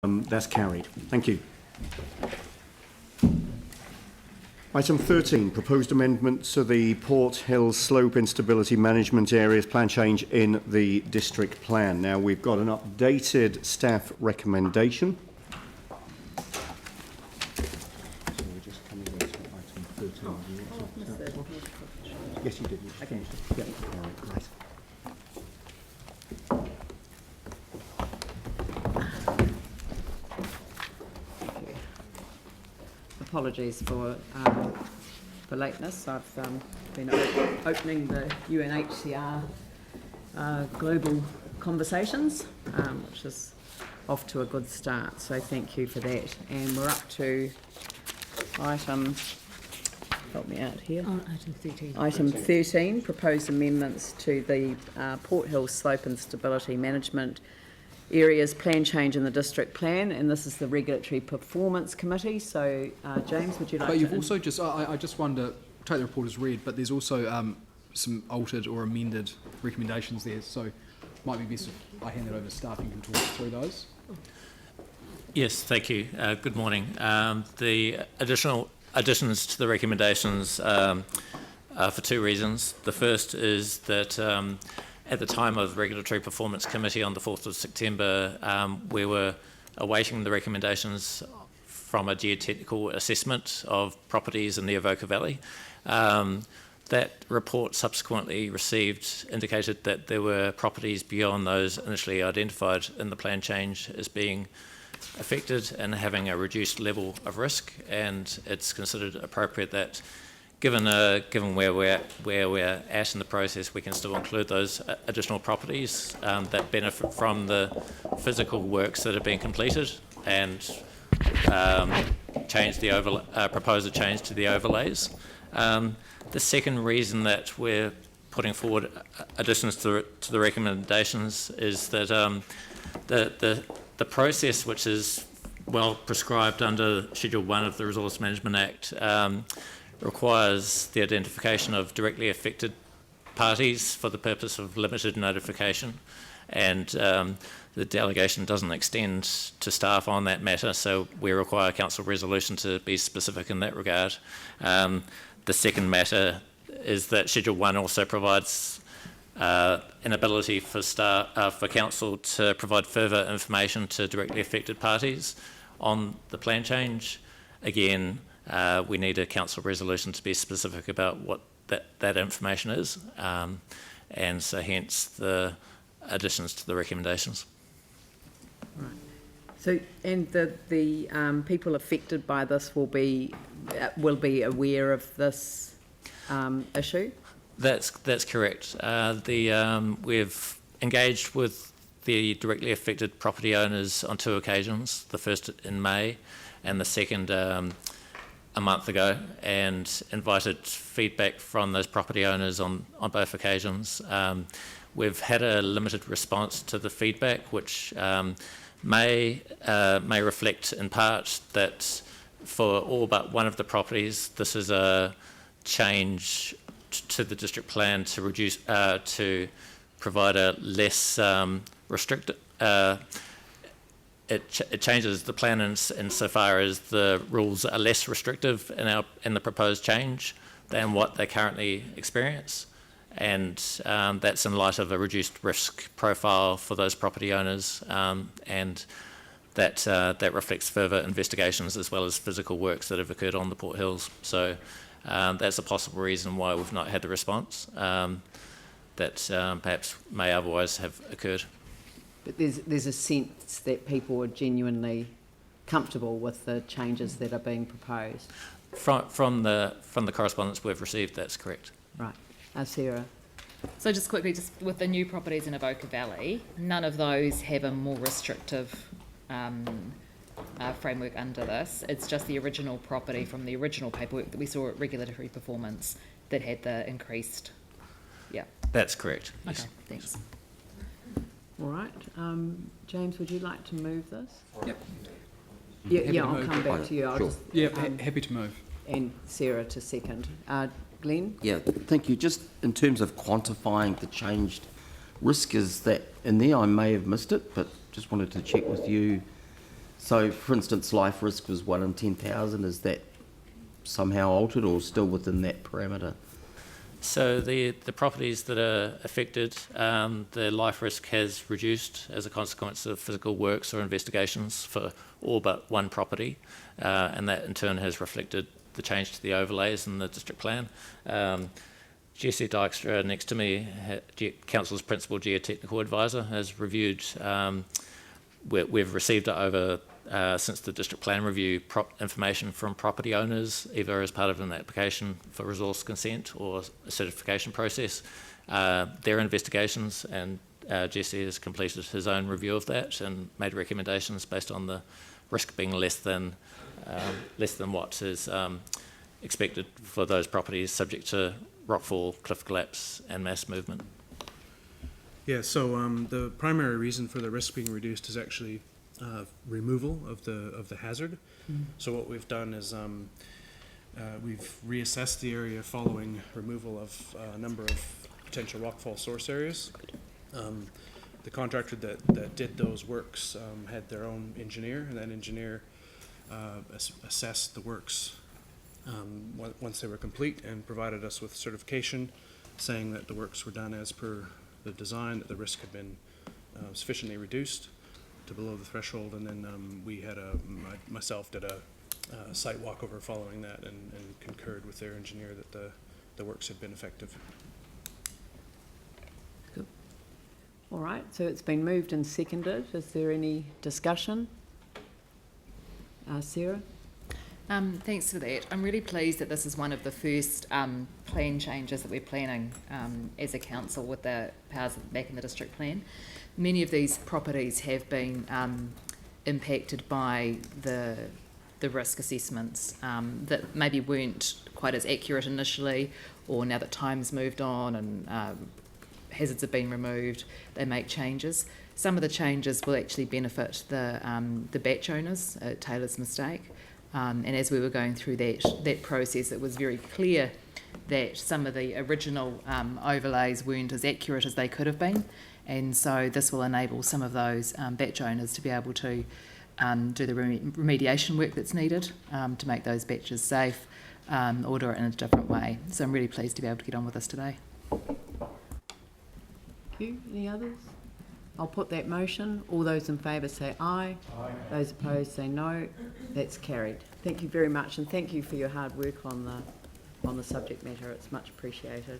That's carried. Thank you. Item 13, proposed amendment to the Port Hill Slope Instability Management Areas plan change in the district plan. Now we've got an updated staff recommendation. So we're just coming into item 13. Yes, you did. Okay. Yeah. All right, great. Apologies for lateness. I've been opening the UNHCR global conversations, which is off to a good start. So thank you for that. And we're up to item. Help me out here. Item 13. Item 13. Proposed amendments to the Port Hill Slope and Stability Management Areas plan change in the district plan, and this is the Regulatory Performance Committee. So, James, would you like to... But you've also just, I just wonder, take the report as read, but there's also some altered or amended recommendations there, so might be best if I hand it over to staff and can talk through those. Yes, thank you. Good morning. The additional additions to the recommendations are for two reasons. The first is that at the time of the Regulatory Performance Committee on the 4th of September, we were awaiting the recommendations from a geotechnical assessment of properties in the Avoca Valley. That report subsequently indicated that there were properties beyond those initially identified in the plan change as being affected and having a reduced level of risk, and it's considered appropriate that given where we're at in the process, we can still include those additional properties that benefit from the physical works that have been completed, and propose a change to the overlays. The second reason that we're putting forward additions to the recommendations is that the process, which is well prescribed under Schedule 1 of the Resource Management Act, requires the identification of directly affected parties for the purpose of limited notification, and the delegation doesn't extend to staff on that matter, so we require council resolution to be specific in that regard. The second matter is that Schedule 1 also provides an ability for council to provide further information to directly affected parties on the plan change. Again, we need a council resolution to be specific about what that information is, and so hence the additions to the recommendations. Right. So, and the people affected by this will be aware of this issue? That's correct. We've engaged with the directly affected property owners on two occasions, the first in May and the second a month ago, and invited feedback from those property owners on both occasions. We've had a limited response to the feedback, which may reflect in part that for all but one of the properties, this is a change to the district plan to reduce to provide a less restricted. It changes the plan insofar as the rules are less restrictive in the proposed change than what they currently experience, and that's in light of a reduced risk profile for those property owners, and that reflects further investigations as well as physical works that have occurred on the Port Hills. So that's a possible reason why we've not had the response that perhaps may otherwise have occurred. But there's a sense that people are genuinely comfortable with the changes that are being proposed. From the correspondence we've received, that's correct. Right. Sarah. So just quickly, just with the new properties in Avoca Valley, none of those have a more restrictive framework under this. It's just the original property from the original paperwork that we saw at Regulatory Performance that had the increased. Yeah. That's correct. Okay, yes. thanks. All right. James, would you like to move this? Yep. Yeah, I'll come back to you. I'll Sure. just, Happy to move. And Sarah to second. Glenn? Yeah, thank you. Just in terms of quantifying the changed risk, is that in there? I may have missed it, but just wanted to check with you So, for instance, life risk was 1 in 10,000. Is that somehow altered or still within that parameter? So the properties that are affected, the life risk has reduced as a consequence of physical works or investigations for all but one property, and that in turn has reflected the change to the overlays in the district plan. Jesse Dykstra next to me, Council's Principal Geotechnical Advisor, has reviewed, we've received over since the district plan review information from property owners, either as part of an application for resource consent or a certification process, their investigations, and Jesse has completed his own review of that and made recommendations based on the risk being less than what is expected for those properties subject to rockfall, cliff collapse and mass movement. Yeah, so the primary reason for the risk being reduced is actually removal of the hazard. So what we've done is we've reassessed the area following removal of a number of potential rockfall source areas. The contractor that did those works had their own engineer, and that engineer assessed the works once they were complete and provided us with certification saying that the works were done as per the design, that the risk had been sufficiently reduced to below the threshold, and then we had myself did a site walkover following that and concurred with their engineer that the works had been effective. Good. All right, so it's been moved and seconded. Is there any discussion? Sarah? Thanks for that. I'm really pleased that this is one of the first plan changes that we're planning as a council with the powers back in the district plan. Many of these properties have been impacted by the risk assessments that maybe weren't quite as accurate initially, or now that time's moved on and hazards have been removed, they make changes. Some of the changes will actually benefit the batch owners at Taylor's mistake. And as we were going through that process, it was very clear that some of the original overlays weren't as accurate as they could have been, and so this will enable some of those batch owners to be able to do the remediation work that's needed to make those batches safe, or do it in a different way. So I'm really pleased to be able to get on with this today. Thank you. Any others? I'll put that motion. All those in favour say aye. Aye. Those opposed say no. That's carried. Thank you very much, and thank you for your hard work on the subject matter. It's much appreciated.